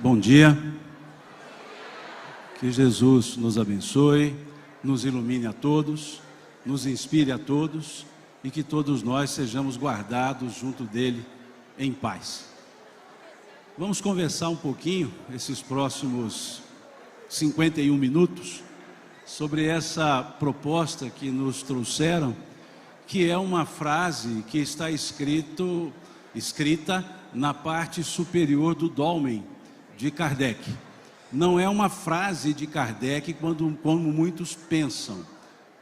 Bom dia, que Jesus nos abençoe, nos ilumine a todos, nos inspire a todos e que todos nós sejamos guardados junto dele em paz. Vamos conversar um pouquinho, esses próximos 51 minutos, sobre essa proposta que nos trouxeram, que é uma frase que está escrita na parte superior do Dolmen de Kardec. Não é uma frase de Kardec como muitos pensam.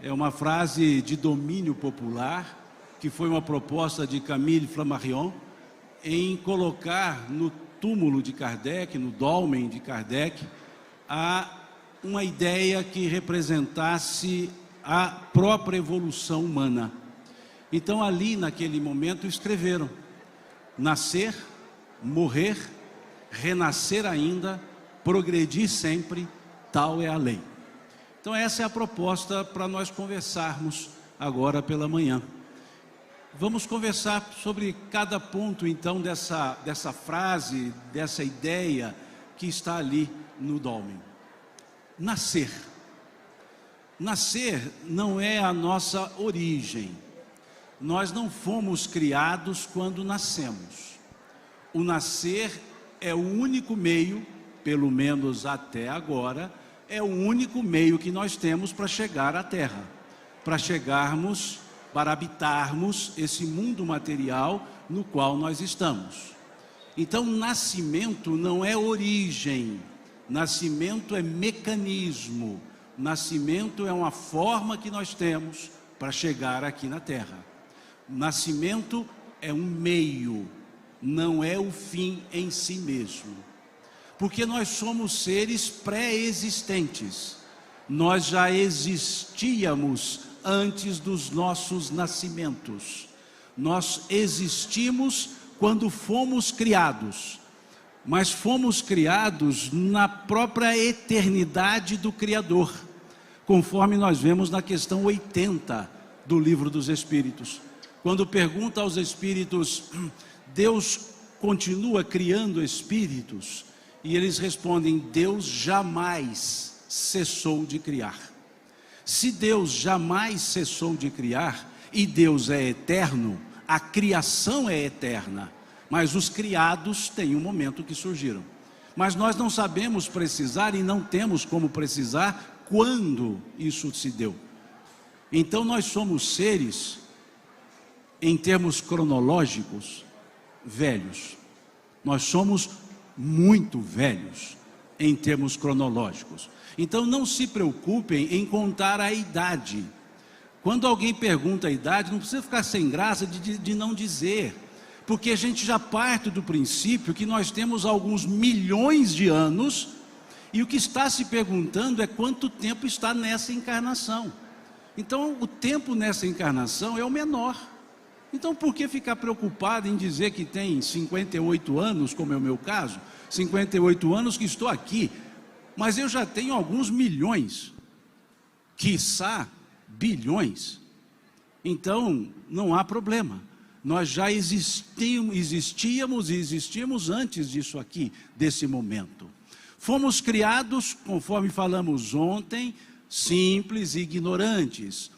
É uma frase de domínio popular, que foi uma proposta de Camille Flammarion, em colocar no túmulo de Kardec, no Dolmen de Kardec, uma ideia que representasse a própria evolução humana. Então ali naquele momento escreveram: nascer, morrer, renascer ainda, progredir sempre, tal é a lei. Então essa é a proposta para nós conversarmos agora pela manhã. Vamos conversar sobre cada ponto então dessa frase, dessa ideia que está ali no Dolmen. Nascer. Nascer não é a nossa origem. Nós não fomos criados quando nascemos. O nascer é o único meio, pelo menos até agora, é o único meio que nós temos para chegar à Terra, para habitarmos esse mundo material no qual nós estamos. Então, nascimento não é origem, nascimento é mecanismo, nascimento é uma forma que nós temos para chegar aqui na Terra. Nascimento é um meio, não é o fim em si mesmo. Porque nós somos seres pré-existentes. Nós já existíamos antes dos nossos nascimentos. Nós existimos quando fomos criados. Mas fomos criados na própria eternidade do Criador, conforme nós vemos na questão 80 do Livro dos Espíritos. Quando pergunta aos espíritos: Deus continua criando espíritos? E eles respondem: Deus jamais cessou de criar. Se Deus jamais cessou de criar, e Deus é eterno, a criação é eterna, mas os criados têm um momento que surgiram. Mas nós não sabemos precisar e não temos como precisar quando isso se deu. Então nós somos seres, em termos cronológicos, velhos. Nós somos muito velhos em termos cronológicos. Então não se preocupem em contar a idade. Quando alguém pergunta a idade, não precisa ficar sem graça de não dizer, porque a gente já parte do princípio que nós temos alguns milhões de anos, e o que está se perguntando é quanto tempo está nessa encarnação. Então o tempo nessa encarnação é o menor. Então por que ficar preocupado em dizer que tem 58 anos, como é o meu caso, 58 anos que estou aqui, mas eu já tenho alguns milhões, quiçá bilhões. Então não há problema, nós já existíamos e existimos antes disso aqui, desse momento. Fomos criados, conforme falamos ontem, simples e ignorantes.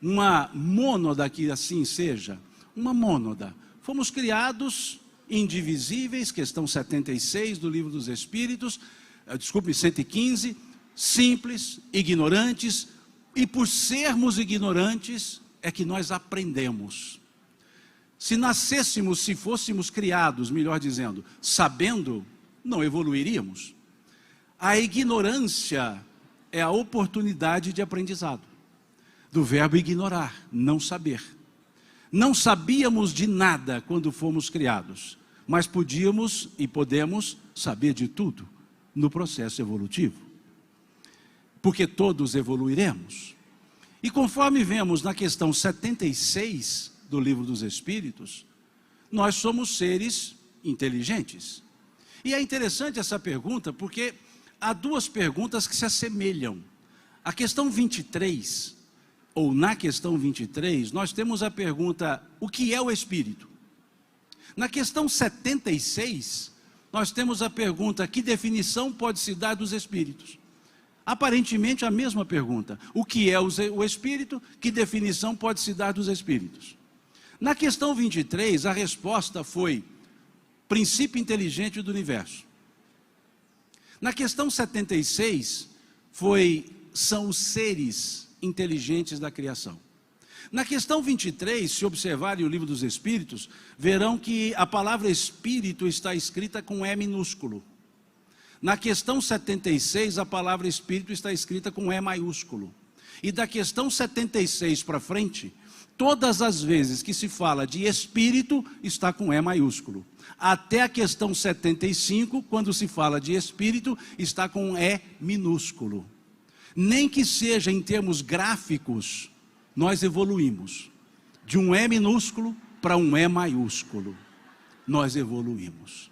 Uma mônada, que assim seja, uma mônada. Fomos criados indivisíveis, questão 76 do Livro dos Espíritos, 115, simples, ignorantes, e por sermos ignorantes é que nós aprendemos. Se nascêssemos, se fôssemos criados, melhor dizendo, sabendo, não evoluiríamos. A ignorância é a oportunidade de aprendizado. Do verbo ignorar, não saber. Não sabíamos de nada quando fomos criados, mas podíamos e podemos saber de tudo no processo evolutivo. Porque todos evoluiremos. E conforme vemos na questão 76 do Livro dos Espíritos, nós somos seres inteligentes. E é interessante essa pergunta porque há duas perguntas que se assemelham. A questão 23... ou na questão 23, nós temos a pergunta: o que é o Espírito? Na questão 76, nós temos a pergunta: que definição pode se dar dos espíritos? Aparentemente a mesma pergunta: o que é o espírito? Que definição pode se dar dos espíritos? Na questão 23, a resposta foi princípio inteligente do universo. Na questão 76, são os seres inteligentes da criação. Na questão 23, se observarem o livro dos Espíritos, verão que a palavra espírito está escrita com E minúsculo. Na questão 76, a palavra espírito está escrita com E maiúsculo. E da questão 76 para frente, todas as vezes que se fala de espírito, está com E maiúsculo. Até a questão 75, quando se fala de espírito, está com E minúsculo. Nem que seja em termos gráficos, nós evoluímos. De um E minúsculo para um E maiúsculo. Nós evoluímos.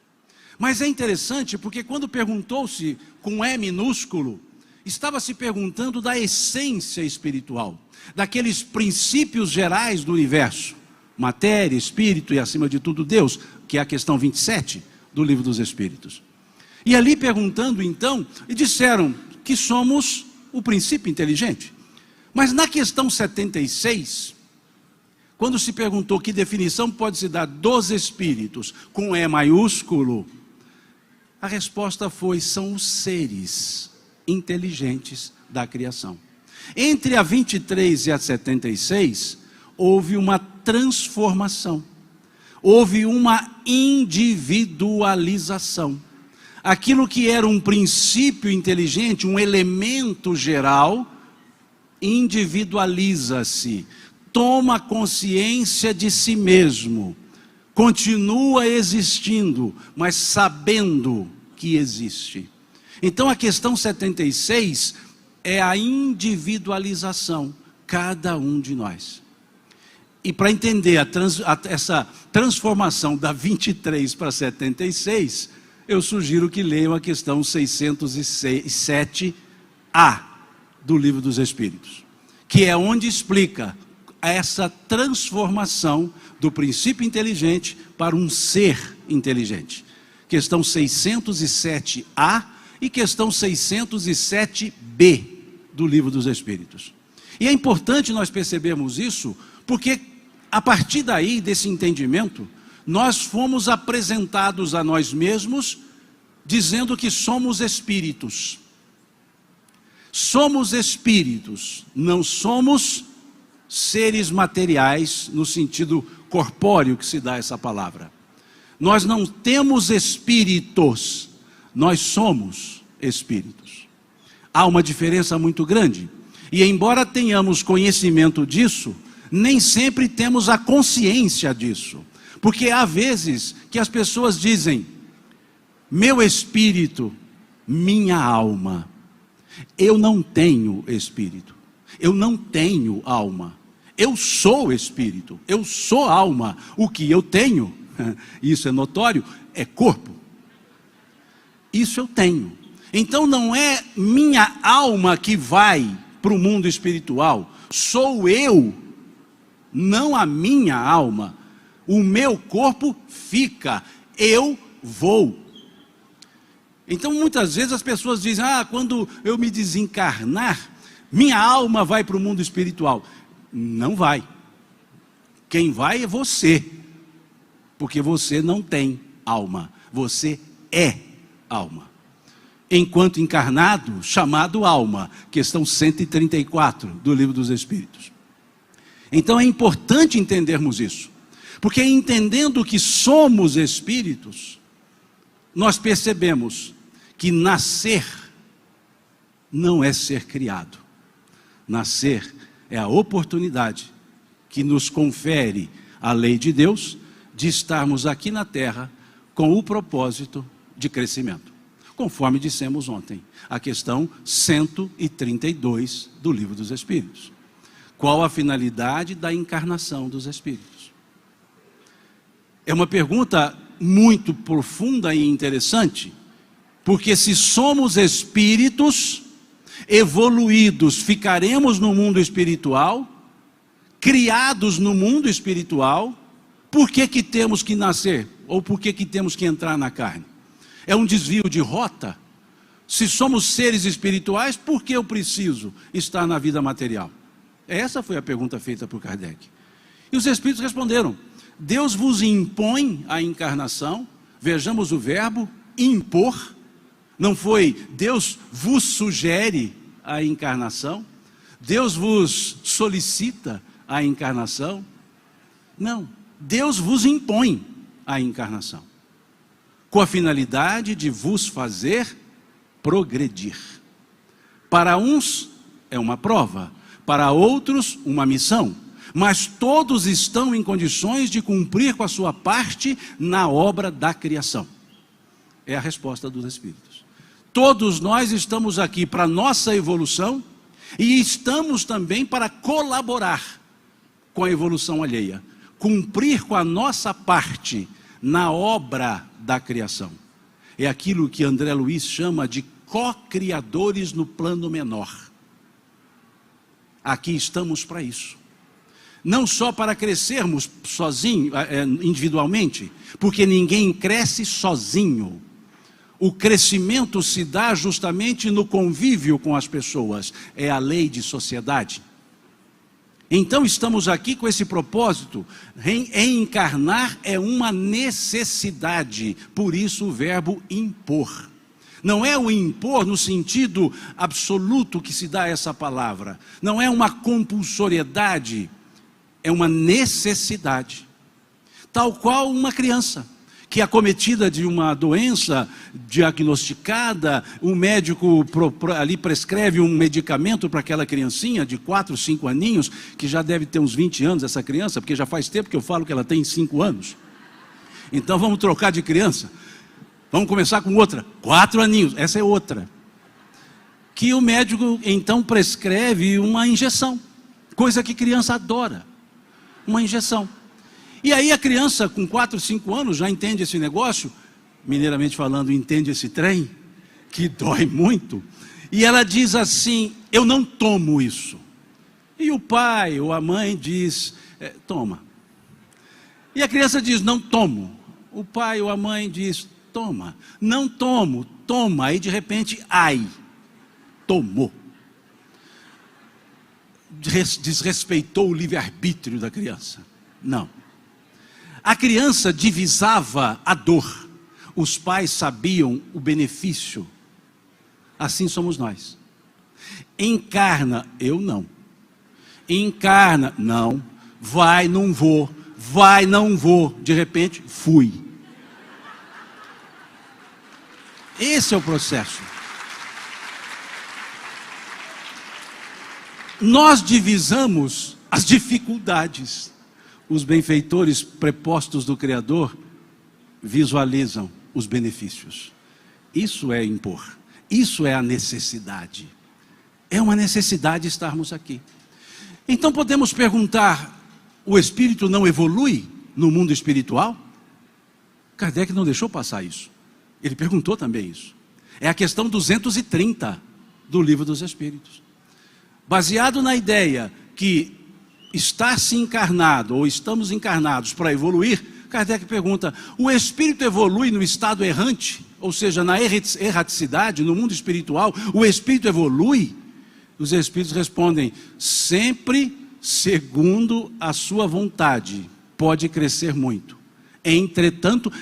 Mas é interessante porque quando perguntou-se com E minúsculo, estava se perguntando da essência espiritual, daqueles princípios gerais do universo, matéria, espírito e acima de tudo Deus, que é a questão 27 do livro dos Espíritos. E ali perguntando então, e disseram que somos o princípio inteligente. Mas na questão 76, quando se perguntou que definição pode se dar dos espíritos com E maiúsculo, a resposta foi: são os seres inteligentes da criação. Entre a 23 e a 76, houve uma transformação, houve uma individualização. Aquilo que era um princípio inteligente, um elemento geral, individualiza-se, toma consciência de si mesmo, continua existindo, mas sabendo que existe. Então a questão 76 é a individualização, cada um de nós. E para entender essa transformação da 23 para 76, eu sugiro que leiam a questão 607A do Livro dos Espíritos, que é onde explica essa transformação do princípio inteligente para um ser inteligente. Questão 607A e questão 607B do Livro dos Espíritos. E é importante nós percebermos isso, porque a partir daí, desse entendimento, nós fomos apresentados a nós mesmos, dizendo que somos espíritos. Somos espíritos, não somos seres materiais, no sentido corpóreo que se dá essa palavra. Nós não temos espíritos, nós somos espíritos. Há uma diferença muito grande. E embora tenhamos conhecimento disso, nem sempre temos a consciência disso. Porque há vezes que as pessoas dizem: meu espírito, minha alma. Eu não tenho espírito, eu não tenho alma, eu sou espírito, eu sou alma. O que eu tenho, isso é notório, é corpo. Isso eu tenho. Então não é minha alma que vai para o mundo espiritual, sou eu, não a minha alma. O meu corpo fica, eu vou. Então muitas vezes as pessoas dizem: quando eu me desencarnar, minha alma vai para o mundo espiritual. Não vai. Quem vai é você, porque você não tem alma, você é alma. Enquanto encarnado, chamado alma, questão 134 do Livro dos Espíritos. Então é importante entendermos isso, porque entendendo que somos espíritos, nós percebemos que nascer não é ser criado. Nascer é a oportunidade que nos confere a lei de Deus de estarmos aqui na terra com o propósito de crescimento, conforme dissemos ontem, a questão 132 do Livro dos Espíritos. Qual a finalidade da encarnação dos espíritos? É uma pergunta muito profunda e interessante, porque se somos espíritos evoluídos, ficaremos no mundo espiritual, criados no mundo espiritual, por que temos que nascer? Ou por que temos que entrar na carne? É um desvio de rota? Se somos seres espirituais, por que eu preciso estar na vida material? Essa foi a pergunta feita por Kardec. E os espíritos responderam: Deus vos impõe a encarnação. Vejamos o verbo impor. Não foi Deus vos sugere a encarnação? Deus vos solicita a encarnação? Não, Deus vos impõe a encarnação, com a finalidade de vos fazer progredir. Para uns é uma prova, para outros uma missão, mas todos estão em condições de cumprir com a sua parte na obra da criação. É a resposta dos Espíritos. Todos nós estamos aqui para nossa evolução e estamos também para colaborar com a evolução alheia, cumprir com a nossa parte na obra da criação. É aquilo que André Luiz chama de co-criadores no plano menor. Aqui estamos para isso. Não só para crescermos sozinhos, individualmente, porque ninguém cresce sozinho. O crescimento se dá justamente no convívio com as pessoas. É a lei de sociedade. Então estamos aqui com esse propósito. Reencarnar é uma necessidade, por isso o verbo impor. Não é o impor no sentido absoluto que se dá a essa palavra. Não é uma compulsoriedade, é uma necessidade. Tal qual uma criança que é acometida de uma doença diagnosticada, o médico ali prescreve um medicamento para aquela criancinha de 4, 5 aninhos, que já deve ter uns 20 anos essa criança, porque já faz tempo que eu falo que ela tem 5 anos. Então vamos trocar de criança. Vamos começar com outra, 4 aninhos, essa é outra. Que o médico então prescreve uma injeção, coisa que criança adora, uma injeção. E aí a criança com 4, 5 anos já entende esse negócio, mineiramente falando, entende esse trem, que dói muito, e ela diz assim: eu não tomo isso. E o pai ou a mãe diz: toma. E a criança diz: não tomo. O pai ou a mãe diz: toma. Não tomo, toma. Aí de repente, ai, tomou. Desrespeitou o livre-arbítrio da criança. Não. A criança divisava a dor, os pais sabiam o benefício. Assim somos nós. Encarna, eu não. Encarna, não. Vai, não vou. Vai, não vou. De repente, fui. Esse é o processo. Nós divisamos as dificuldades. Os benfeitores prepostos do Criador visualizam os benefícios. Isso é impor. Isso é a necessidade. É uma necessidade estarmos aqui. Então podemos perguntar: o espírito não evolui no mundo espiritual? Kardec não deixou passar isso. Ele perguntou também isso. É a questão 230 do Livro dos Espíritos. Baseado na ideia que estar-se encarnado, ou estamos encarnados para evoluir, Kardec pergunta: o espírito evolui no estado errante? Ou seja, na erraticidade, no mundo espiritual, o espírito evolui? Os espíritos respondem: sempre segundo a sua vontade, pode crescer muito. Entretanto,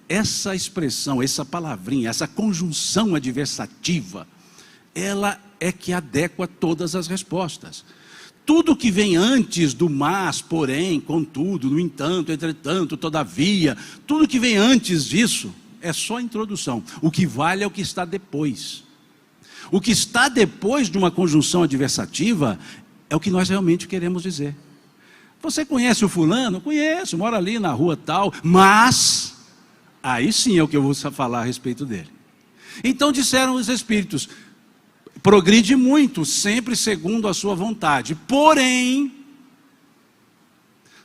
essa expressão, essa palavrinha, essa conjunção adversativa, ela é que adequa todas as respostas. Tudo que vem antes do mas, porém, contudo, no entanto, entretanto, todavia, tudo que vem antes disso é só introdução. O que vale é o que está depois. O que está depois de uma conjunção adversativa é o que nós realmente queremos dizer. Você conhece o fulano? Conheço, mora ali na rua tal, mas aí sim é o que eu vou falar a respeito dele. Então disseram os espíritos: progride muito, sempre segundo a sua vontade. Porém,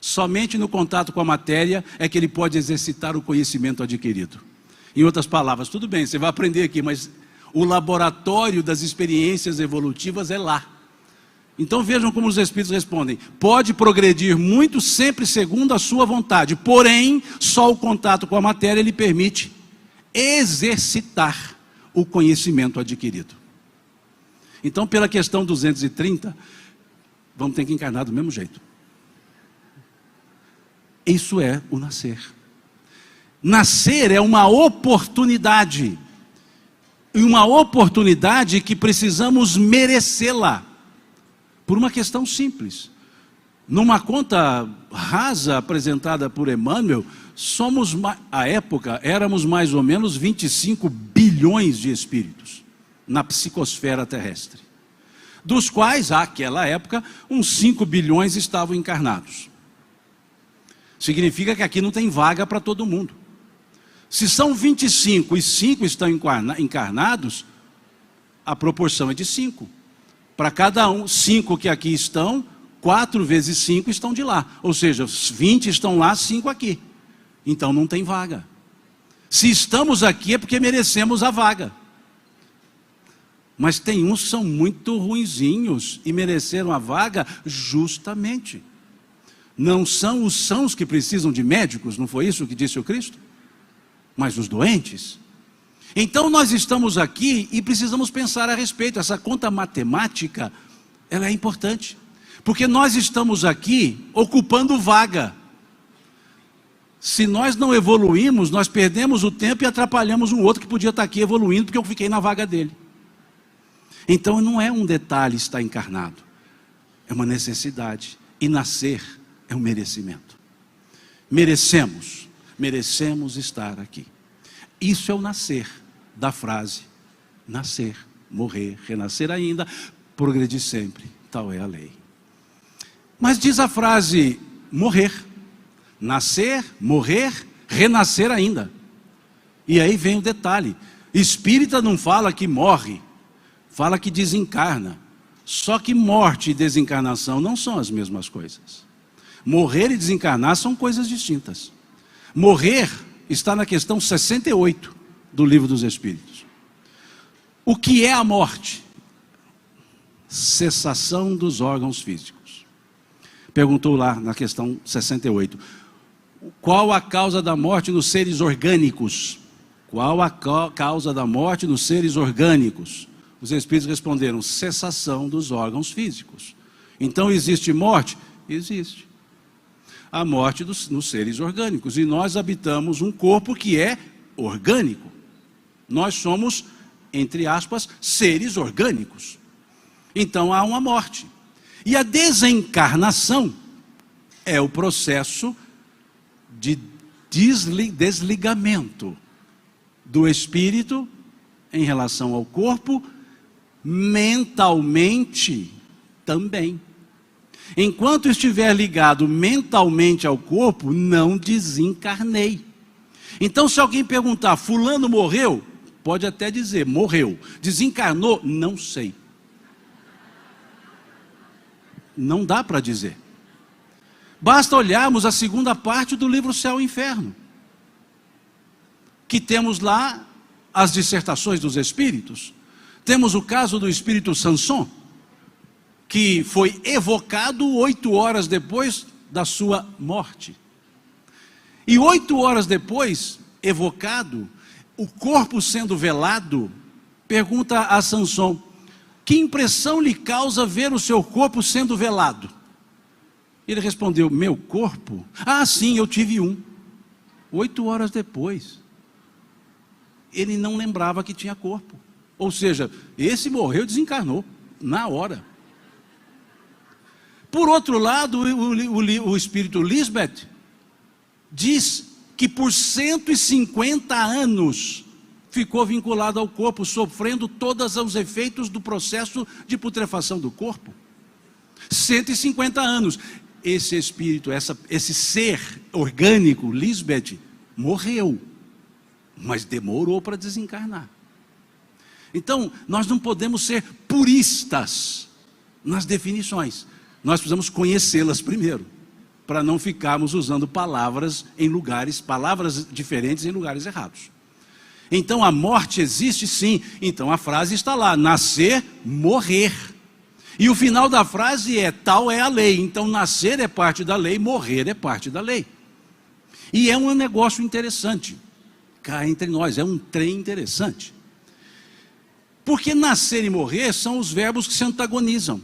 somente no contato com a matéria é que ele pode exercitar o conhecimento adquirido. Em outras palavras, tudo bem, você vai aprender aqui, mas o laboratório das experiências evolutivas é lá. Então vejam como os espíritos respondem: pode progredir muito, sempre segundo a sua vontade. Porém, só o contato com a matéria lhe permite exercitar o conhecimento adquirido. Então, pela questão 230, vamos ter que encarnar do mesmo jeito. Isso é o nascer. Nascer é uma oportunidade. E uma oportunidade que precisamos merecê-la. Por uma questão simples. Numa conta rasa apresentada por Emmanuel, à época, éramos mais ou menos 25 bilhões de espíritos na psicosfera terrestre. Dos quais, àquela época, uns 5 bilhões estavam encarnados. Significa que aqui não tem vaga para todo mundo. Se são 25 e 5 estão encarnados, a proporção é de 5. Para cada 5 que aqui estão, 4 vezes 5 estão de lá. Ou seja, 20 estão lá, 5 aqui. Então não tem vaga. Se estamos aqui é porque merecemos a vaga. Mas tem uns que são muito ruinzinhos e mereceram a vaga justamente. Não são os sãos que precisam de médicos, não foi isso que disse o Cristo? Mas os doentes. Então nós estamos aqui e precisamos pensar a respeito. Essa conta matemática, ela é importante. Porque nós estamos aqui ocupando vaga. Se nós não evoluímos, nós perdemos o tempo e atrapalhamos um outro que podia estar aqui evoluindo, porque eu fiquei na vaga dele. Então não é um detalhe estar encarnado. É uma necessidade. E nascer é um merecimento. Merecemos estar aqui. Isso é o nascer da frase: nascer, morrer, renascer ainda, progredir sempre, tal é a lei. Mas diz a frase morrer, nascer, morrer, renascer ainda. E aí vem o detalhe: espírita não fala que morre, fala que desencarna. Só que morte e desencarnação não são as mesmas coisas. Morrer e desencarnar são coisas distintas. Morrer está na questão 68 do Livro dos Espíritos. O que é a morte? Cessação dos órgãos físicos. Perguntou lá na questão 68. Qual a causa da morte nos seres orgânicos? Qual a causa da morte nos seres orgânicos? Os Espíritos responderam: cessação dos órgãos físicos. Então existe morte? Existe. A morte nos seres orgânicos. E nós habitamos um corpo que é orgânico. Nós somos, entre aspas, seres orgânicos. Então há uma morte. E a desencarnação é o processo de desligamento do espírito em relação ao corpo, mentalmente também. Enquanto estiver ligado mentalmente ao corpo, não desencarnei. Então, se alguém perguntar: fulano morreu? Pode até dizer: morreu. Desencarnou? Não sei. Não dá para dizer. Basta olharmos a segunda parte do livro Céu e Inferno, que temos lá as dissertações dos espíritos. Temos o caso do espírito Sansão, que foi evocado 8 horas depois da sua morte. E 8 horas depois, evocado, o corpo sendo velado, pergunta a Sansão: que impressão lhe causa ver o seu corpo sendo velado? Ele respondeu: meu corpo? Ah, sim, eu tive um. 8 horas depois. Ele não lembrava que tinha corpo. Ou seja, esse morreu e desencarnou, na hora. Por outro lado, o espírito Lisbeth diz que por 150 anos ficou vinculado ao corpo, sofrendo todos os efeitos do processo de putrefação do corpo. 150 anos. Esse espírito, esse ser orgânico, Lisbeth, morreu, mas demorou para desencarnar. Então, nós não podemos ser puristas nas definições. Nós precisamos conhecê-las primeiro, para não ficarmos usando palavras diferentes em lugares errados. Então a morte existe sim. Então a frase está lá: nascer, morrer. E o final da frase é: tal é a lei. Então nascer é parte da lei, morrer é parte da lei. E é um negócio interessante. cá entre nós. É um trem interessante. Porque nascer e morrer são os verbos que se antagonizam.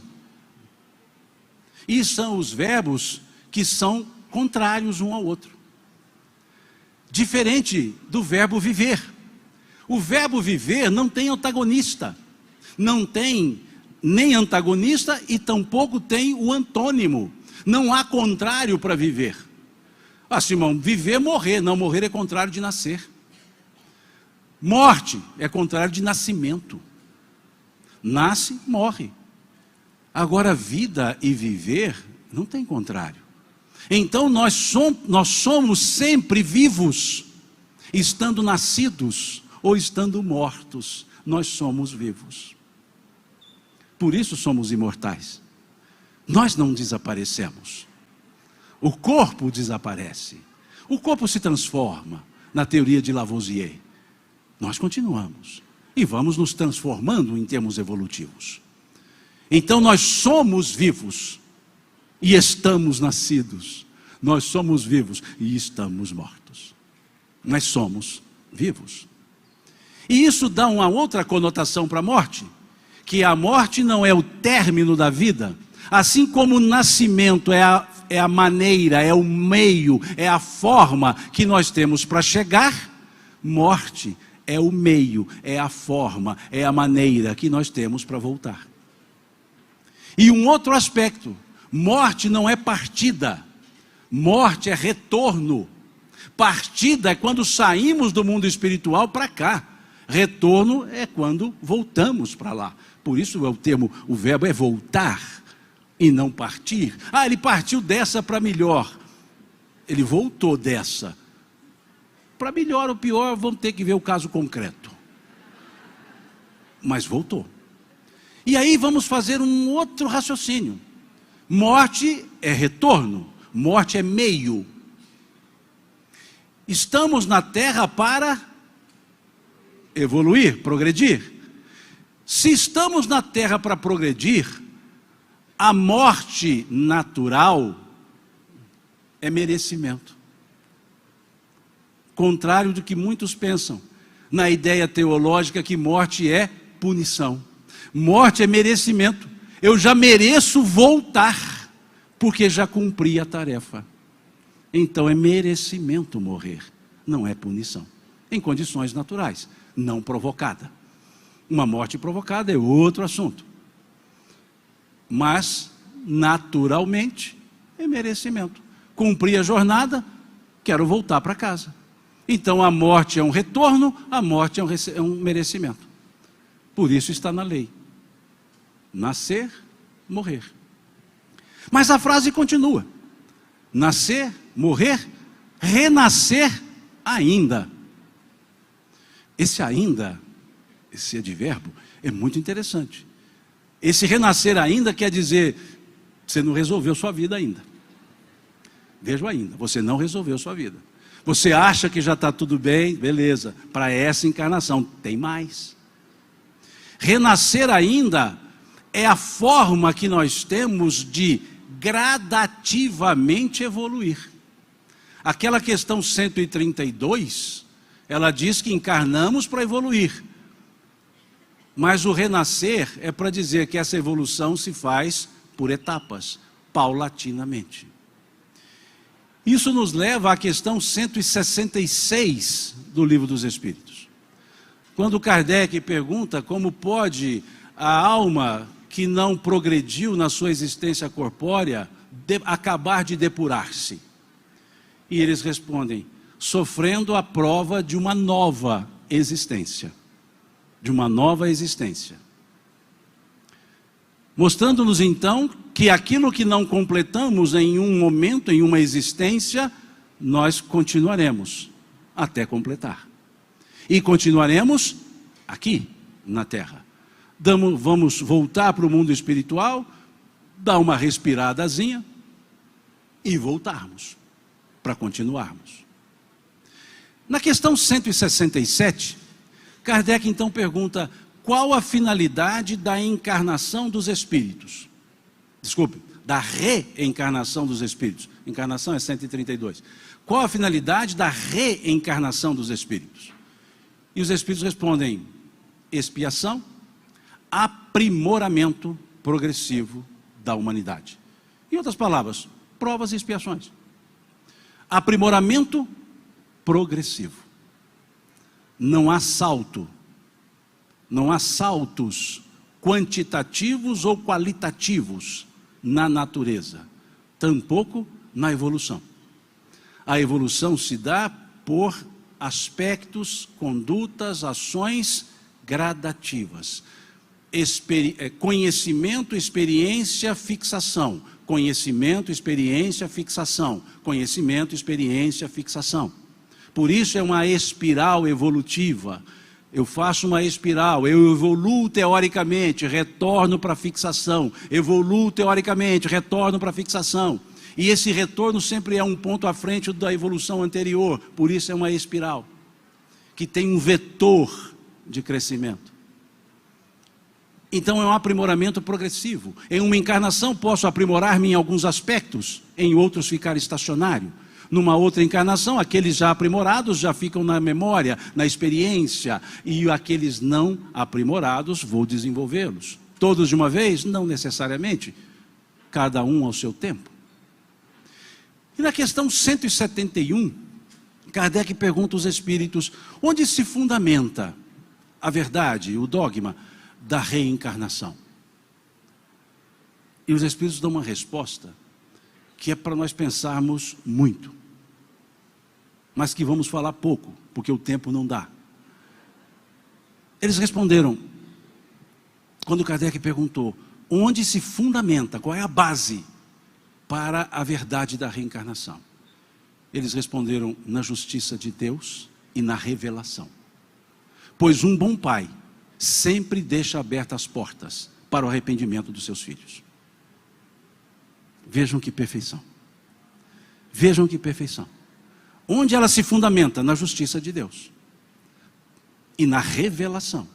E são os verbos que são contrários um ao outro. Diferente do verbo viver. O verbo viver não tem antagonista. Não tem nem antagonista e tampouco tem o antônimo. Não há contrário para viver. Ah, Simão, viver, morrer. Não, morrer é contrário de nascer. Morte é contrário de nascimento. Nasce, morre. Agora, vida e viver não tem contrário. Então, nós somos sempre vivos, estando nascidos ou estando mortos, nós somos vivos. Por isso somos imortais. Nós não desaparecemos. O corpo desaparece. O corpo se transforma, na teoria de Lavoisier. Nós continuamos. E vamos nos transformando em termos evolutivos. Então nós somos vivos e estamos nascidos. Nós somos vivos e estamos mortos. Nós somos vivos. E isso dá uma outra conotação para a morte, que a morte não é o término da vida, assim como o nascimento é a maneira, é o meio, é a forma que nós temos para chegar, morte é o meio, é a forma, é a maneira que nós temos para voltar. E um outro aspecto, morte não é partida, morte é retorno. Partida é quando saímos do mundo espiritual para cá, retorno é quando voltamos para lá. Por isso o verbo é voltar e não partir. Ah, ele partiu dessa para melhor, ele voltou dessa. Para melhor ou pior, vamos ter que ver o caso concreto. Mas voltou. E aí vamos fazer um outro raciocínio. Morte é retorno, morte é meio. Estamos na terra para evoluir, progredir. Se estamos na terra para progredir, a morte natural é merecimento. Contrário do que muitos pensam, na ideia teológica que morte é punição. Morte é merecimento. Eu já mereço voltar, porque já cumpri a tarefa. Então é merecimento morrer, não é punição. Em condições naturais, não provocada. Uma morte provocada é outro assunto. Mas, naturalmente, é merecimento. Cumpri a jornada, quero voltar para casa. Então a morte é um retorno, a morte é um merecimento. Por isso está na lei. Nascer, morrer. Mas a frase continua. Nascer, morrer, renascer ainda. Esse ainda, esse advérbio, é muito interessante. Esse renascer ainda quer dizer, você não resolveu sua vida ainda. Veja ainda, você não resolveu sua vida. Você acha que já está tudo bem, beleza, para essa encarnação, tem mais. Renascer ainda é a forma que nós temos de gradativamente evoluir. Aquela questão 132, ela diz que encarnamos para evoluir. Mas o renascer é para dizer que essa evolução se faz por etapas, paulatinamente. Isso nos leva à questão 166 do Livro dos Espíritos. Quando Kardec pergunta como pode a alma que não progrediu na sua existência corpórea acabar de depurar-se. E eles respondem, sofrendo a prova de uma nova existência. De uma nova existência. Mostrando-nos então que aquilo que não completamos em um momento, em uma existência, nós continuaremos até completar. E continuaremos aqui na Terra. Vamos voltar para o mundo espiritual, dar uma respiradazinha e voltarmos para continuarmos. Na questão 167, Kardec então pergunta, qual a finalidade da encarnação dos espíritos? Desculpe, da reencarnação dos espíritos. Encarnação é 132. Qual a finalidade da reencarnação dos espíritos? E os espíritos respondem: expiação, aprimoramento progressivo da humanidade. Em outras palavras, provas e expiações. Aprimoramento progressivo. Não há salto, não há saltos quantitativos ou qualitativos na natureza, tampouco na evolução. A evolução se dá por aspectos, condutas, ações gradativas. Conhecimento, experiência, fixação. Conhecimento, experiência, fixação. Conhecimento, experiência, fixação. Por isso é uma espiral evolutiva. Eu faço uma espiral, eu evoluo teoricamente, retorno para a fixação. Evoluo teoricamente, retorno para a fixação. E esse retorno sempre é um ponto à frente da evolução anterior. Por isso é uma espiral, que tem um vetor de crescimento. Então é um aprimoramento progressivo. Em uma encarnação posso aprimorar-me em alguns aspectos, em outros ficar estacionário. Numa outra encarnação, aqueles já aprimorados já ficam na memória, na experiência, e aqueles não aprimorados vou desenvolvê-los. Todos de uma vez? Não necessariamente, cada um ao seu tempo. E na questão 171, Kardec pergunta aos espíritos: onde se fundamenta a verdade, o dogma da reencarnação? E os espíritos dão uma resposta que é para nós pensarmos muito, mas que vamos falar pouco, porque o tempo não dá. Eles responderam, quando Kardec perguntou, onde se fundamenta, qual é a base para a verdade da reencarnação? Eles responderam, na justiça de Deus e na revelação. Pois um bom pai sempre deixa abertas as portas para o arrependimento dos seus filhos. Vejam que perfeição. Vejam que perfeição. Onde ela se fundamenta? Na justiça de Deus. E na revelação,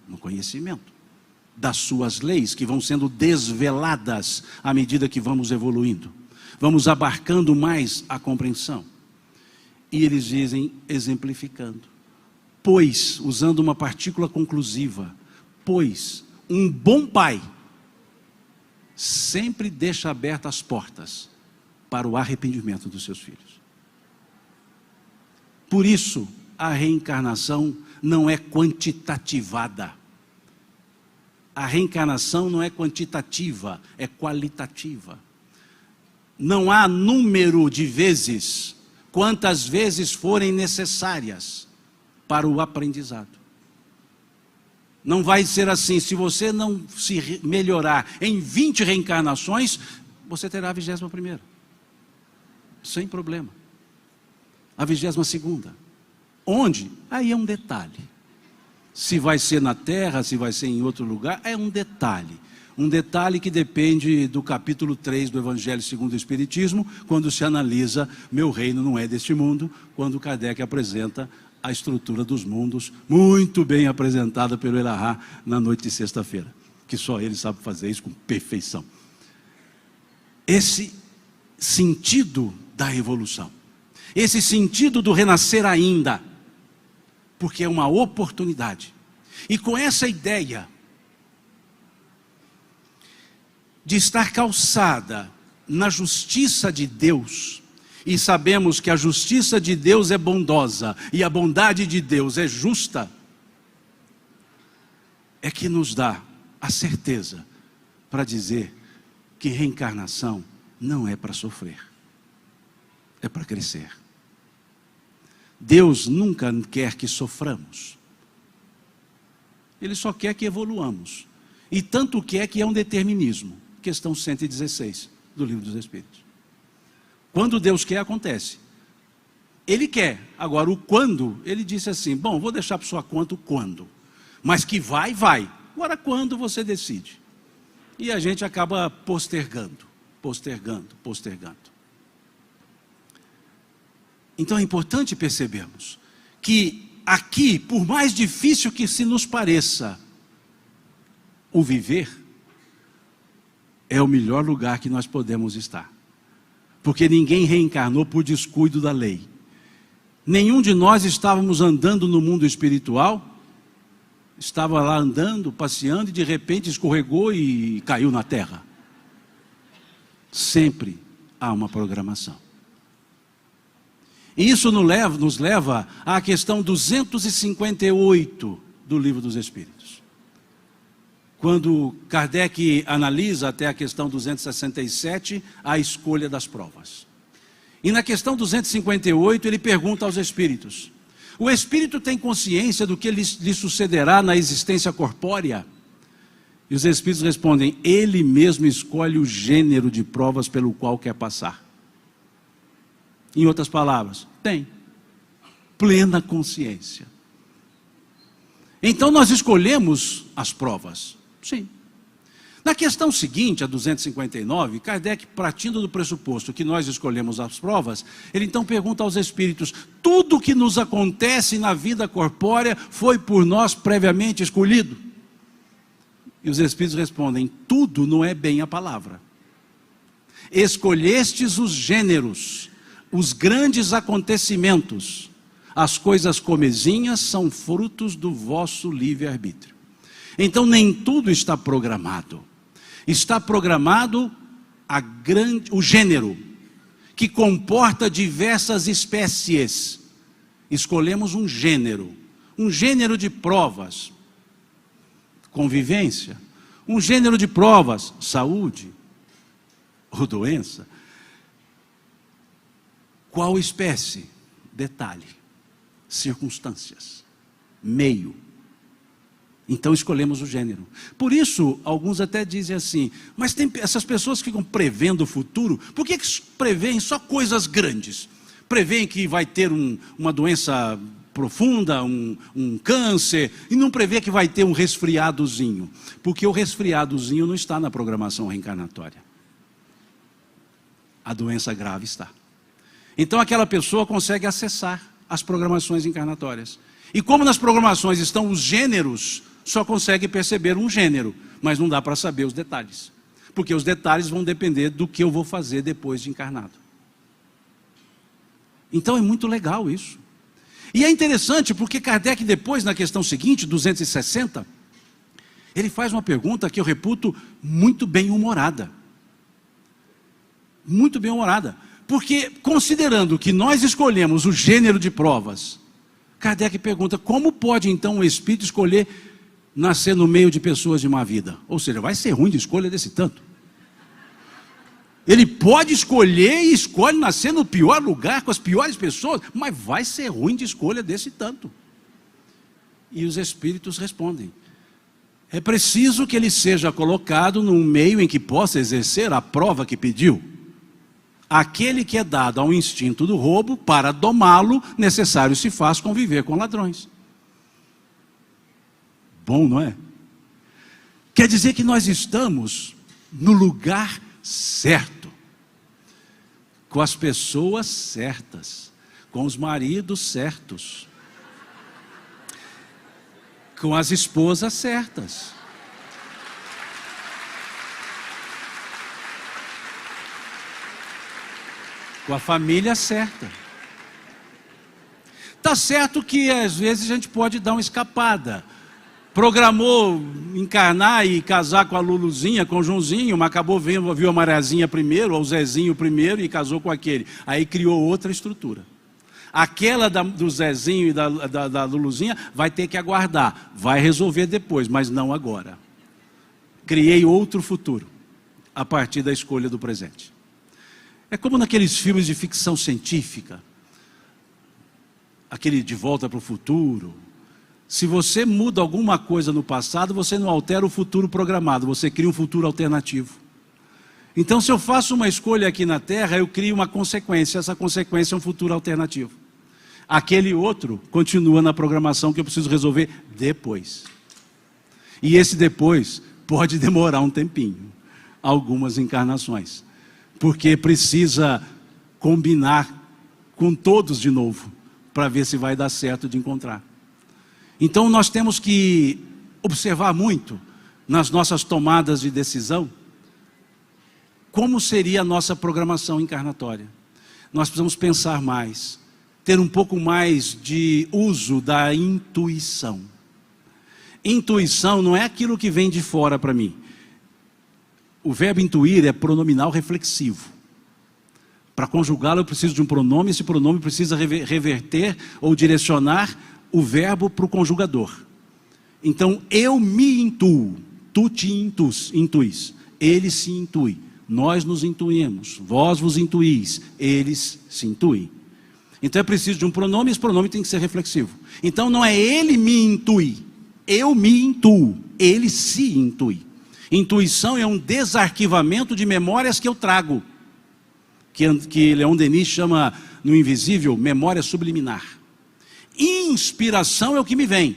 no conhecimento das suas leis, que vão sendo desveladas à medida que vamos evoluindo. Vamos abarcando mais a compreensão. E eles dizem, exemplificando. Pois, usando uma partícula conclusiva, pois um bom pai sempre deixa abertas as portas para o arrependimento dos seus filhos. Por isso, a reencarnação não é quantitativada. A reencarnação não é quantitativa, é qualitativa. Não há número de vezes, quantas vezes forem necessárias para o aprendizado. Não vai ser assim, se você não se melhorar em 20 reencarnações, você terá a 21ª. Sem problema. A 22ª. Onde? Aí é um detalhe. Se vai ser na Terra, se vai ser em outro lugar, é um detalhe. Um detalhe que depende do capítulo 3 do Evangelho segundo o Espiritismo, quando se analisa, meu reino não é deste mundo, quando Kardec apresenta a estrutura dos mundos, muito bem apresentada pelo Elahá na noite de sexta-feira, que só ele sabe fazer isso com perfeição. Esse sentido da evolução, esse sentido do renascer ainda, porque é uma oportunidade. E com essa ideia de estar calçada na justiça de Deus, e sabemos que a justiça de Deus é bondosa e a bondade de Deus é justa, é que nos dá a certeza para dizer que reencarnação não é para sofrer, é para crescer. Deus nunca quer que soframos. Ele só quer que evoluamos. E tanto quer que é um determinismo. Questão 116 do Livro dos Espíritos. Quando Deus quer, acontece. Ele quer. Agora, o quando, ele disse assim, bom, vou deixar para sua conta o quando. Mas que vai, vai. Agora, quando você decide? E a gente acaba postergando. Então é importante percebermos que aqui, por mais difícil que se nos pareça, o viver é o melhor lugar que nós podemos estar. porque ninguém reencarnou por descuido da lei. Nenhum de nós estávamos andando no mundo espiritual, estava lá andando, passeando, e de repente escorregou e caiu na terra. Sempre há uma programação. E isso nos leva à questão 258 do Livro dos Espíritos. Quando Kardec analisa até a questão 267, a escolha das provas. E na questão 258 ele pergunta aos espíritos: o espírito tem consciência do que lhe sucederá na existência corpórea? E os espíritos respondem: ele mesmo escolhe o gênero de provas pelo qual quer passar. Em outras palavras, tem plena consciência. Então nós escolhemos as provas. Sim. Na questão seguinte, a 259, Kardec, partindo do pressuposto que nós escolhemos as provas, ele então pergunta aos espíritos: tudo que nos acontece na vida corpórea foi por nós previamente escolhido? E os espíritos respondem: tudo não é bem a palavra. Escolhestes os gêneros, os grandes acontecimentos, as coisas comezinhas são frutos do vosso livre-arbítrio. Então nem tudo está programado. Está programado o gênero, que comporta diversas espécies. Escolhemos um gênero de provas, convivência, um gênero de provas, saúde ou doença. Qual espécie? Detalhe, circunstâncias, meio. Então escolhemos o gênero. Por isso, alguns até dizem assim: mas tem essas pessoas que ficam prevendo o futuro, por que preveem só coisas grandes? Preveem que vai ter uma doença profunda, um câncer, e não prevê que vai ter um resfriadozinho, porque o resfriadozinho não está na programação reencarnatória. A doença grave está. Então aquela pessoa consegue acessar as programações encarnatórias. E como nas programações estão os gêneros, só consegue perceber um gênero, mas não dá para saber os detalhes. Porque os detalhes vão depender do que eu vou fazer depois de encarnado. Então é muito legal isso. E é interessante porque Kardec depois, na questão seguinte, 260, ele faz uma pergunta que eu reputo muito bem-humorada. Muito bem-humorada. Porque, considerando que nós escolhemos o gênero de provas, Kardec pergunta: como pode então o espírito escolher nascer no meio de pessoas de má vida? Ou seja, vai ser ruim de escolha desse tanto. Ele pode escolher e escolhe nascer no pior lugar, com as piores pessoas, mas vai ser ruim de escolha desse tanto. E os espíritos respondem: é preciso que ele seja colocado num meio em que possa exercer a prova que pediu. Aquele que é dado ao instinto do roubo, para domá-lo, necessário se faz conviver com ladrões. Bom, não é? Quer dizer que nós estamos no lugar certo, com as pessoas certas, com os maridos certos, com as esposas certas. Com a família certa. Tá certo que às vezes a gente pode dar uma escapada. Programou encarnar e casar com a Luluzinha, com o Joãozinho, mas acabou viu a Mariazinha primeiro, ou o Zezinho primeiro e casou com aquele. Aí criou outra estrutura. Aquela do Zezinho e da Luluzinha vai ter que aguardar. Vai resolver depois, mas não agora. Criei outro futuro a partir da escolha do presente. É como naqueles filmes de ficção científica, aquele De Volta para o Futuro. Se você muda alguma coisa no passado, você não altera o futuro programado, você cria um futuro alternativo. Então, se eu faço uma escolha aqui na Terra, eu crio uma consequência, essa consequência é um futuro alternativo. Aquele outro continua na programação que eu preciso resolver depois. E esse depois pode demorar um tempinho, algumas encarnações. Porque precisa combinar com todos de novo, para ver se vai dar certo de encontrar. Então nós temos que observar muito nas nossas tomadas de decisão, como seria a nossa programação encarnatória. Nós precisamos pensar mais, ter um pouco mais de uso da intuição. Intuição não é aquilo que vem de fora para mim. O verbo intuir é pronominal reflexivo. Para conjugá-lo eu preciso de um pronome, esse pronome precisa reverter ou direcionar o verbo para o conjugador. Então, eu me intuo, tu te intuis, ele se intui, nós nos intuímos, vós vos intuís, eles se intuem. Então é preciso de um pronome, esse pronome tem que ser reflexivo. Então não é ele me intui, eu me intuo, ele se intui. Intuição é um desarquivamento de memórias que eu trago, que Leon Denis chama no Invisível, memória subliminar. Inspiração é o que me vem.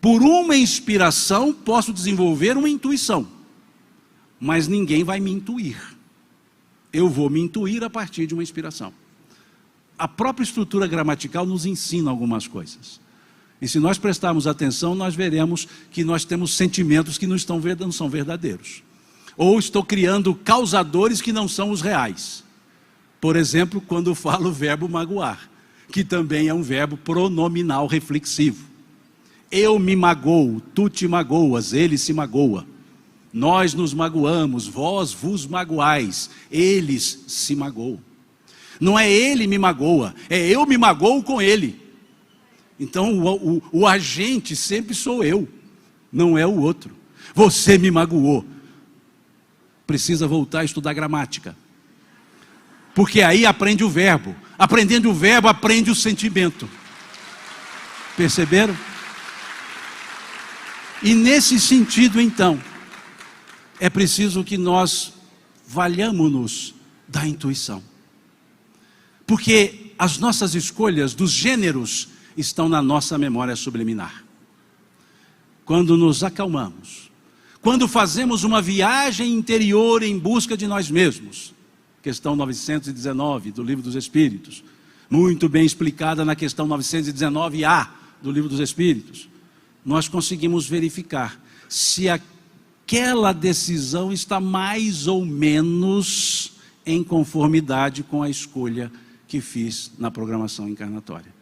Por uma inspiração posso desenvolver uma intuição, mas ninguém vai me intuir. Eu vou me intuir a partir de uma inspiração. A própria estrutura gramatical nos ensina algumas coisas. E se nós prestarmos atenção, nós veremos que nós temos sentimentos que não são verdadeiros. Ou estou criando causadores que não são os reais. Por exemplo, quando eu falo o verbo magoar, que também é um verbo pronominal reflexivo. Eu me magoo, tu te magoas, ele se magoa. Nós nos magoamos, vós vos magoais, eles se magoam. Não é ele me magoa, é eu me magoo com ele. Então o agente sempre sou eu, não é o outro. Você me magoou. Precisa voltar a estudar gramática. Porque aí aprende o verbo. Aprendendo o verbo, aprende o sentimento. Perceberam? E nesse sentido, então, é preciso que nós valhamos-nos da intuição. Porque as nossas escolhas dos gêneros estão na nossa memória subliminar. Quando nos acalmamos, quando fazemos uma viagem interior em busca de nós mesmos, questão 919 do Livro dos Espíritos, muito bem explicada na questão 919A do Livro dos Espíritos, nós conseguimos verificar se aquela decisão está mais ou menos em conformidade com a escolha que fiz na programação encarnatória.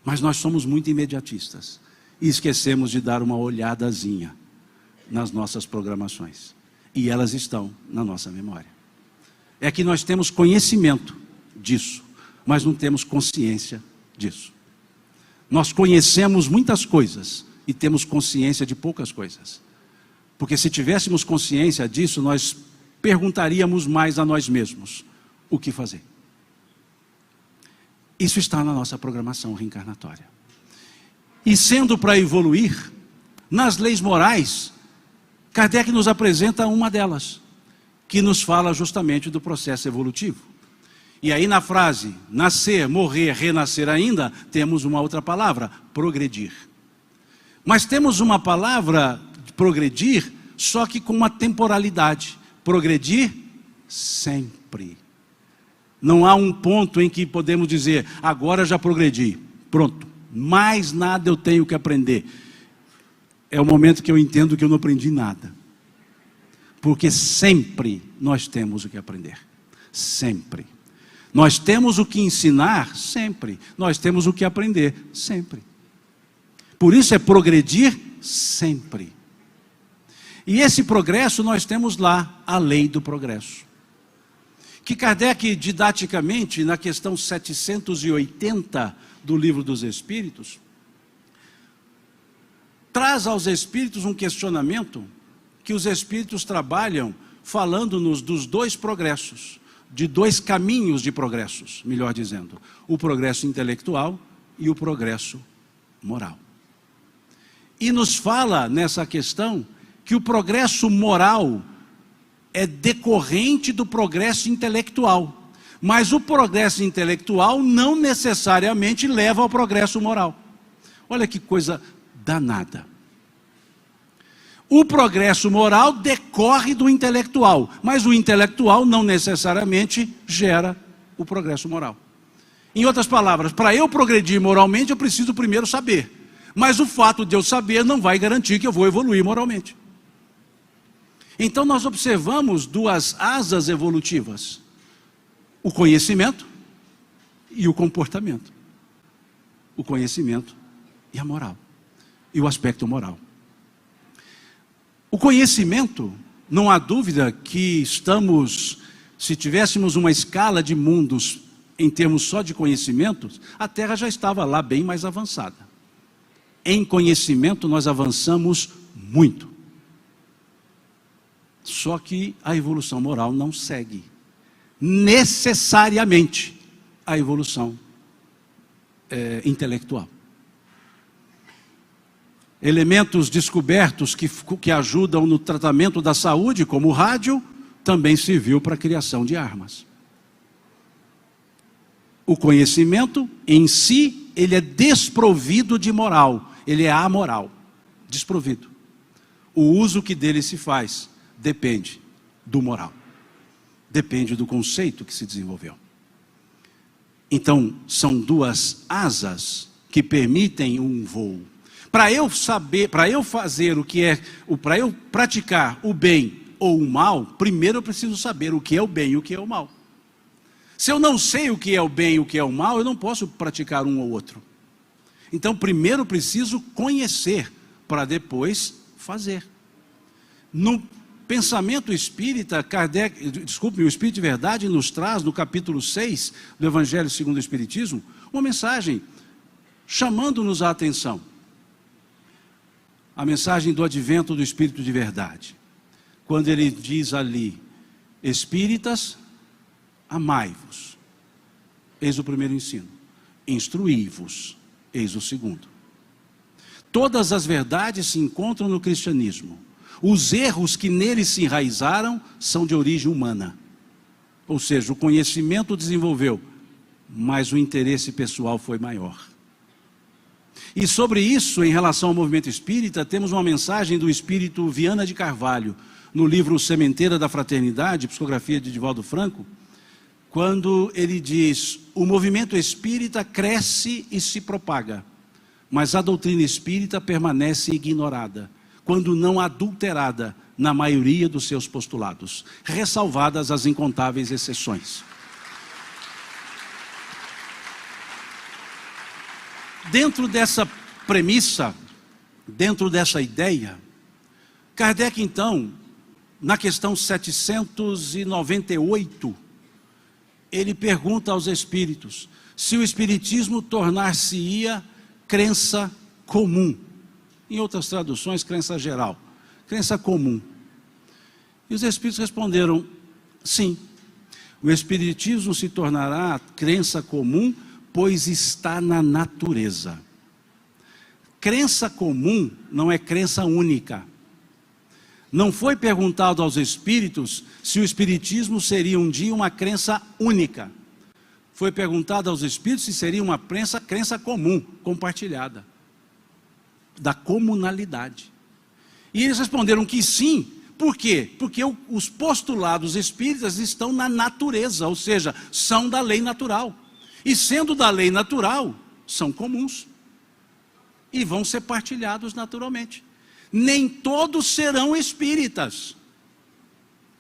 Mas nós somos muito imediatistas e esquecemos de dar uma olhadazinha nas nossas programações. E elas estão na nossa memória. É que nós temos conhecimento disso, mas não temos consciência disso. Nós conhecemos muitas coisas e temos consciência de poucas coisas. Porque se tivéssemos consciência disso, nós perguntaríamos mais a nós mesmos o que fazer. Isso está na nossa programação reencarnatória. E sendo para evoluir, nas leis morais, Kardec nos apresenta uma delas, que nos fala justamente do processo evolutivo. E aí na frase, nascer, morrer, renascer ainda, temos uma outra palavra, progredir. Mas temos uma palavra, progredir, só que com uma temporalidade. Progredir sempre. Não há um ponto em que podemos dizer, agora já progredi, pronto, mais nada eu tenho que aprender. É o momento que eu entendo que eu não aprendi nada. Porque sempre nós temos o que aprender. Sempre. Nós temos o que ensinar, sempre. Nós temos o que aprender, sempre. Por isso é progredir sempre. E esse progresso nós temos lá, a lei do progresso. Que Kardec, didaticamente, na questão 780 do Livro dos Espíritos, traz aos Espíritos um questionamento que os Espíritos trabalham falando-nos dos dois progressos, de dois caminhos de progressos, melhor dizendo, o progresso intelectual e o progresso moral. E nos fala nessa questão que o progresso moral é decorrente do progresso intelectual, mas o progresso intelectual não necessariamente leva ao progresso moral. Olha que coisa danada. O progresso moral decorre do intelectual, mas o intelectual não necessariamente gera o progresso moral. Em outras palavras, para eu progredir moralmente, eu preciso primeiro saber. Mas o fato de eu saber não vai garantir que eu vou evoluir moralmente. Então nós observamos duas asas evolutivas: o conhecimento e o comportamento. O conhecimento e a moral, e o aspecto moral. O conhecimento, não há dúvida que estamos, se tivéssemos uma escala de mundos em termos só de conhecimentos, a Terra já estava lá bem mais avançada. Em conhecimento nós avançamos muito. Só que a evolução moral não segue necessariamente a evolução intelectual. Elementos descobertos que ajudam no tratamento da saúde, como o rádio, também serviu para a criação de armas. O conhecimento em si, ele é desprovido de moral, ele é amoral, desprovido. O uso que dele se faz depende do moral, depende do conceito que se desenvolveu. Então, são duas asas que permitem um voo. Para eu saber, para eu fazer para eu praticar o bem ou o mal, primeiro eu preciso saber o que é o bem e o que é o mal. Se eu não sei o que é o bem e o que é o mal, eu não posso praticar um ou outro. Então, primeiro eu preciso conhecer, para depois fazer. No pensamento espírita, o Espírito de Verdade nos traz, no capítulo 6 do Evangelho segundo o Espiritismo, uma mensagem chamando-nos a atenção. A mensagem do advento do Espírito de Verdade. Quando ele diz ali: espíritas, amai-vos. Eis o primeiro ensino. Instruí-vos. Eis o segundo. Todas as verdades se encontram no cristianismo. Os erros que nele se enraizaram são de origem humana. Ou seja, o conhecimento desenvolveu, mas o interesse pessoal foi maior. E sobre isso, em relação ao movimento espírita, temos uma mensagem do espírito Viana de Carvalho, no livro Sementeira da Fraternidade, psicografia de Divaldo Franco, quando ele diz: o movimento espírita cresce e se propaga, mas a doutrina espírita permanece ignorada, quando não adulterada na maioria dos seus postulados, ressalvadas as incontáveis exceções. Dentro dessa premissa, dentro dessa ideia, Kardec então, na questão 798, ele pergunta aos espíritos se o espiritismo tornar-se-ia crença comum. Em outras traduções, crença geral, crença comum. E os espíritos responderam: sim, o espiritismo se tornará crença comum, pois está na natureza. Crença comum não é crença única. Não foi perguntado aos espíritos se o espiritismo seria um dia uma crença única. Foi perguntado aos espíritos se seria uma crença comum, compartilhada, da comunalidade. E eles responderam que sim. Por quê? Porque os postulados espíritas estão na natureza, ou seja, são da lei natural. E sendo da lei natural, são comuns. E vão ser partilhados naturalmente. Nem todos serão espíritas.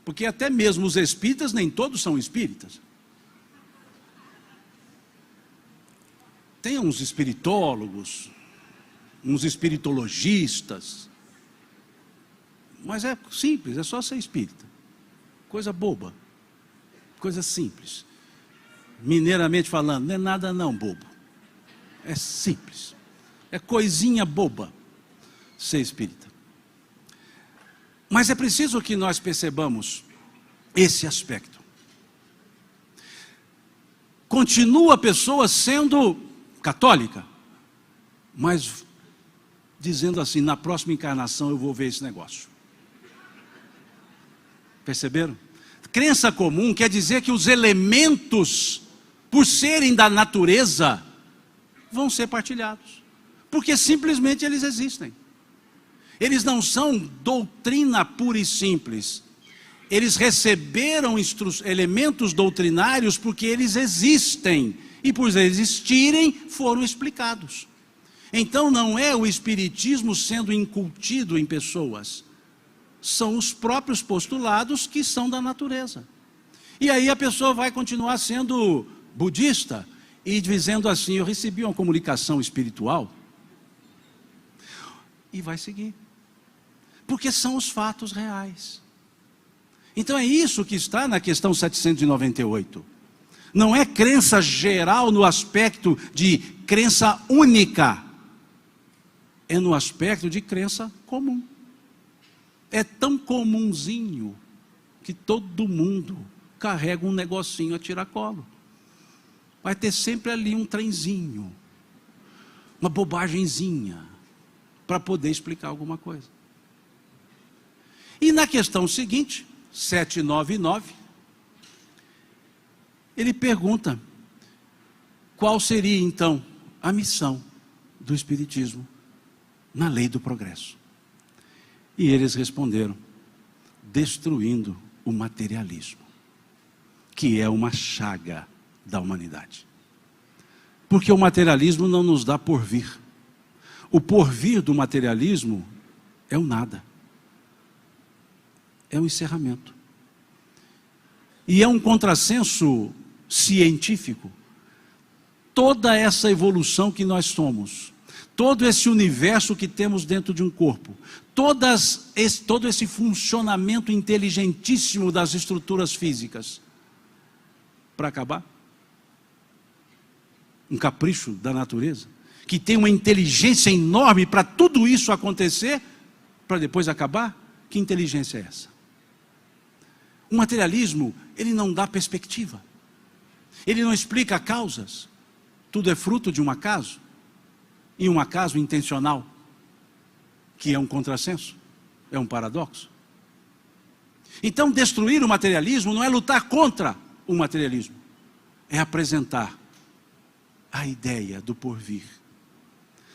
Porque até mesmo os espíritas, nem todos são espíritas. Tem uns espiritólogos, uns espiritologistas. Mas é simples, é só ser espírita. Coisa boba. Coisa simples. Mineiramente falando, não é nada não, bobo. É simples. É coisinha boba ser espírita. Mas é preciso que nós percebamos esse aspecto. Continua a pessoa sendo católica, mas dizendo assim: na próxima encarnação eu vou ver esse negócio. Perceberam? Crença comum quer dizer que os elementos, por serem da natureza, vão ser partilhados, porque simplesmente eles existem. Eles não são doutrina pura e simples. Eles receberam elementos doutrinários porque eles existem, e por existirem foram explicados. Então não é o espiritismo sendo incutido em pessoas, são os próprios postulados que são da natureza. E aí a pessoa vai continuar sendo budista e dizendo assim: eu recebi uma comunicação espiritual, e vai seguir, porque são os fatos reais. Então é isso que está na questão 798. Não é crença geral no aspecto de crença única, é no aspecto de crença comum. É tão comunzinho que todo mundo carrega um negocinho a tiracolo. Vai ter sempre ali um trenzinho, uma bobagemzinha, para poder explicar alguma coisa. E na questão seguinte, 799, ele pergunta: qual seria então a missão do Espiritismo na lei do progresso? E eles responderam: destruindo o materialismo, que é uma chaga da humanidade. Porque o materialismo não nos dá porvir. O porvir do materialismo é o nada. É um encerramento. E é um contrassenso científico. Toda essa evolução que nós somos, todo esse universo que temos dentro de um corpo, todo esse funcionamento inteligentíssimo das estruturas físicas, para acabar? Um capricho da natureza, que tem uma inteligência enorme para tudo isso acontecer, para depois acabar? Que inteligência é essa? O materialismo, ele não dá perspectiva, ele não explica causas, tudo é fruto de um acaso, e um acaso intencional, que é um contrassenso, é um paradoxo. Então destruir o materialismo não é lutar contra o materialismo, é apresentar a ideia do porvir.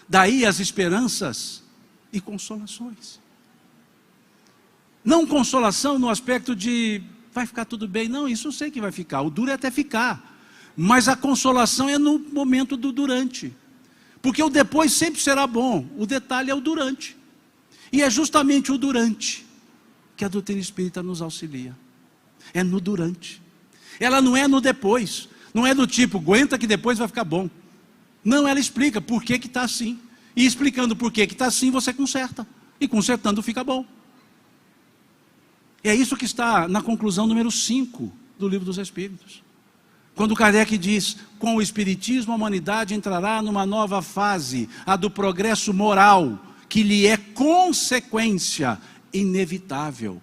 Daí as esperanças e consolações. Não consolação no aspecto de vai ficar tudo bem, não, isso eu sei que vai ficar, o duro é até ficar, mas a consolação é no momento do durante, porque o depois sempre será bom, o detalhe é o durante, e é justamente o durante que a doutrina espírita nos auxilia, é no durante, ela não é no depois, não é do tipo, aguenta que depois vai ficar bom, não, ela explica por que está assim, e explicando por que está assim, você conserta, e consertando fica bom. É isso que está na conclusão número 5 do Livro dos Espíritos. Quando Kardec diz: com o Espiritismo a humanidade entrará numa nova fase, a do progresso moral, que lhe é consequência inevitável.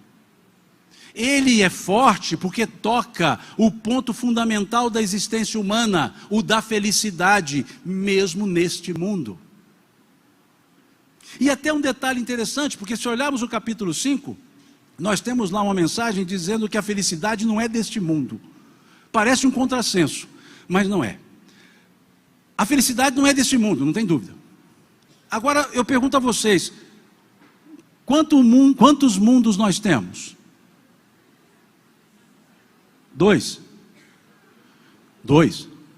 Ele é forte porque toca o ponto fundamental da existência humana, o da felicidade, mesmo neste mundo. E até um detalhe interessante, porque se olharmos o capítulo 5, nós temos lá uma mensagem dizendo que a felicidade não é deste mundo. Parece um contrassenso, mas não é. A felicidade não é deste mundo, não tem dúvida. Agora eu pergunto a vocês, quantos mundos nós temos? 2.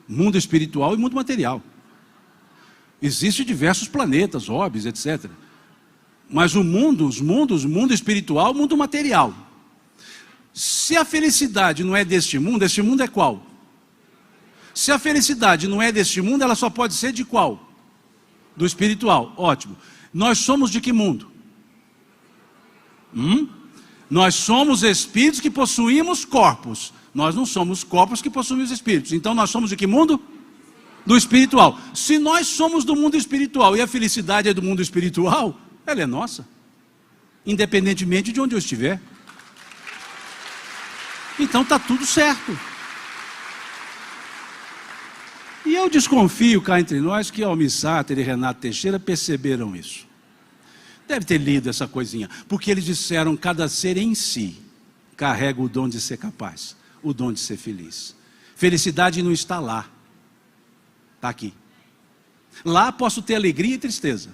Mundo espiritual e mundo material. Existem diversos planetas, orbes, etc. Mas o mundo espiritual, o mundo material. Se a felicidade não é deste mundo é qual? Se a felicidade não é deste mundo, ela só pode ser de qual? Do espiritual, ótimo. Nós somos de que mundo? Nós somos espíritos que possuímos corpos. Nós não somos corpos que possuem os espíritos. Então nós somos de que mundo? Do espiritual. Se nós somos do mundo espiritual e a felicidade é do mundo espiritual, ela é nossa, independentemente de onde eu estiver. Então está tudo certo. E eu desconfio cá entre nós que Almir Sater e Renato Teixeira perceberam isso. Deve ter lido essa coisinha, porque eles disseram: cada ser em si carrega o dom de ser capaz, o dom de ser feliz. Felicidade não está lá, está aqui. Lá posso ter alegria e tristeza,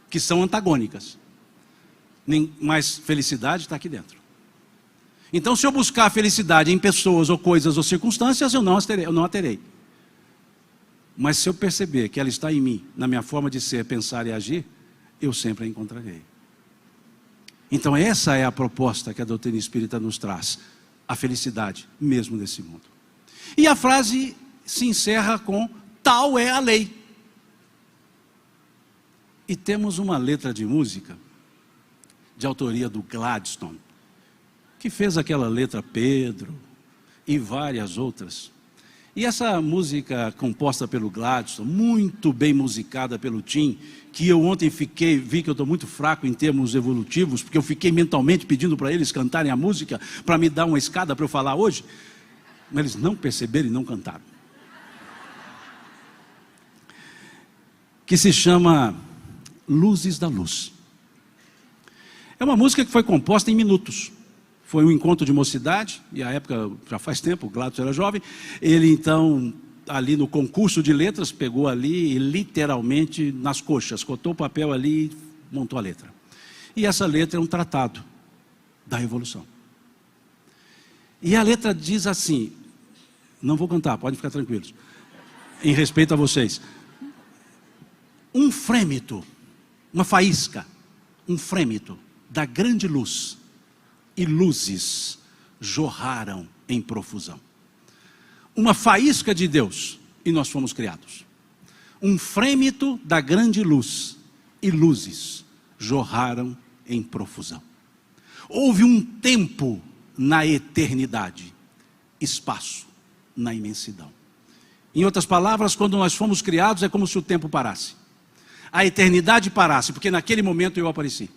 que são antagônicas, mas felicidade está aqui dentro. Então, se eu buscar a felicidade em pessoas ou coisas ou circunstâncias, eu não a terei. Mas se eu perceber que ela está em mim, na minha forma de ser, pensar e agir, eu sempre a encontrarei. Então essa é a proposta que a doutrina espírita nos traz, a felicidade mesmo nesse mundo. E a frase se encerra com: tal é a lei. E temos uma letra de música, de autoria do Gladstone, que fez aquela letra Pedro e várias outras. E essa música composta pelo Gladstone, muito bem musicada pelo Tim, que eu ontem vi que eu estou muito fraco em termos evolutivos, porque eu fiquei mentalmente pedindo para eles cantarem a música, para me dar uma escada para eu falar hoje, mas eles não perceberam e não cantaram. Que se chama Luzes da Luz. É uma música que foi composta em minutos. Foi um encontro de mocidade, e a época já faz tempo, o Gladstone era jovem. Ele então, ali no concurso de letras, pegou ali e literalmente nas coxas, cortou o papel ali e montou a letra. E essa letra é um tratado da evolução. E a letra diz assim, não vou cantar, podem ficar tranquilos, em respeito a vocês. Um frêmito, uma faísca, um frêmito da grande luz, e luzes jorraram em profusão. Uma faísca de Deus, e nós fomos criados. Um frêmito da grande luz, e luzes jorraram em profusão. Houve um tempo na eternidade, espaço na imensidão. Em outras palavras, quando nós fomos criados, é como se o tempo parasse. A eternidade parasse, porque naquele momento eu apareci.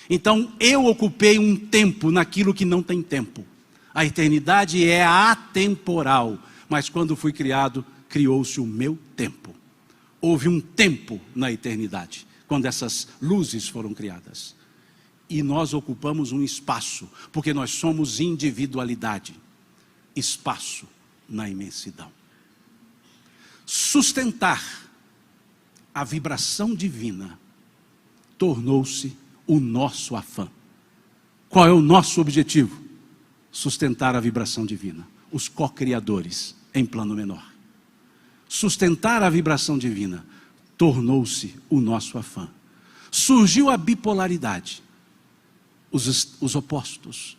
Então eu ocupei um tempo naquilo que não tem tempo. A eternidade é atemporal, mas quando fui criado, criou-se o meu tempo. Houve um tempo na eternidade, quando essas luzes foram criadas. E nós ocupamos um espaço, porque nós somos individualidade. Espaço na imensidão. Sustentar a vibração divina tornou-se o nosso afã. Qual é o nosso objetivo? Sustentar a vibração divina. Os co-criadores em plano menor. Sustentar a vibração divina tornou-se o nosso afã. Surgiu a bipolaridade, os opostos,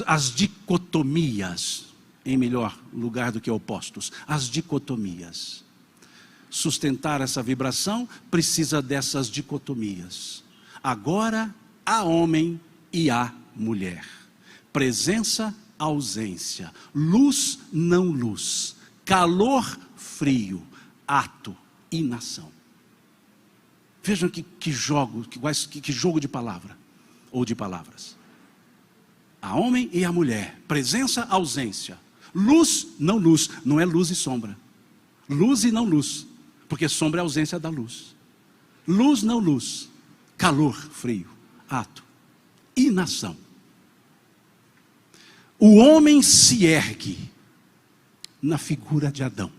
as dicotomias, em melhor lugar do que opostos, as dicotomias. Sustentar essa vibração precisa dessas dicotomias. Agora há homem e há mulher. Presença, ausência. Luz, não luz. Calor, frio. Ato, inação. Vejam que jogo de palavra, ou de palavras. Há homem e há mulher. Presença, ausência. Luz, não luz. Não é luz e sombra. Luz e não luz. Porque sombra é a ausência da luz. Luz, não luz. Calor, frio, ato, inação. O homem se ergue na figura de Adão.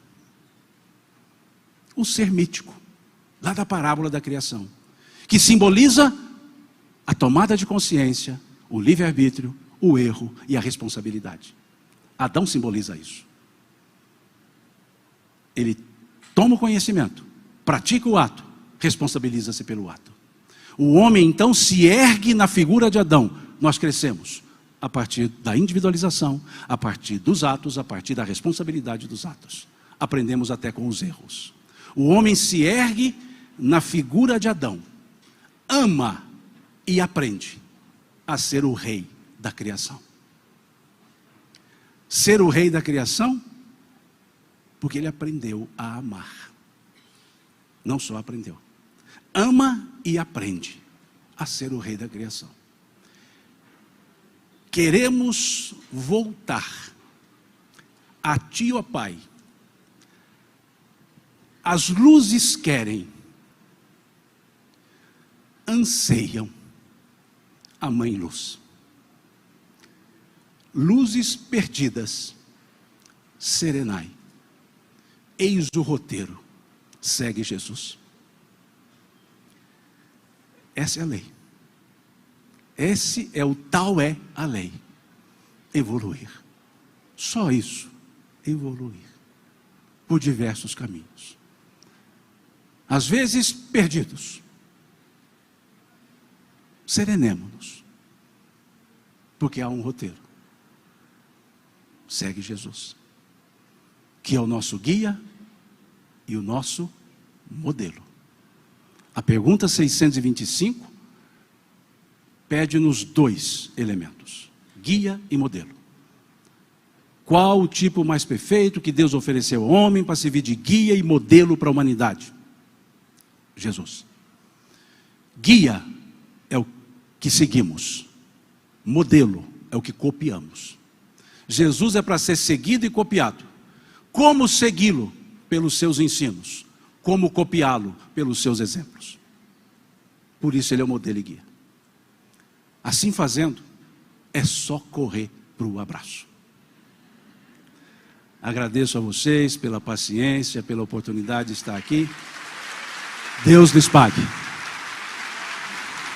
O ser mítico, lá da parábola da criação, que simboliza a tomada de consciência, o livre-arbítrio, o erro e a responsabilidade. Adão simboliza isso. Ele toma o conhecimento, pratica o ato, responsabiliza-se pelo ato. O homem então se ergue na figura de Adão. Nós crescemos a partir da individualização, a partir dos atos, a partir da responsabilidade dos atos. Aprendemos até com os erros. O homem se ergue na figura de Adão, ama e aprende a ser o rei da criação. Ser o rei da criação, porque ele aprendeu a amar. Não só aprendeu. Ama e aprende a ser o rei da criação. Queremos voltar a ti, ó Pai. As luzes querem, anseiam a Mãe Luz. Luzes perdidas, serenai. Eis o roteiro, segue Jesus. Essa é a lei. Esse é o tal é a lei. Evoluir. Só isso. Evoluir. Por diversos caminhos. Às vezes perdidos. serenemo-nos, porque há um roteiro. Segue Jesus, que é o nosso guia e o nosso modelo. A pergunta 625 pede-nos 2 elementos: guia e modelo. Qual o tipo mais perfeito que Deus ofereceu ao homem para servir de guia e modelo para a humanidade? Jesus. Guia é o que seguimos, modelo é o que copiamos. Jesus é para ser seguido e copiado. Como segui-lo? Pelos seus ensinos. Como copiá-lo? Pelos seus exemplos. Por isso ele é o modelo e guia. Assim fazendo, é só correr para o abraço. Agradeço a vocês pela paciência, pela oportunidade de estar aqui. Deus lhes pague.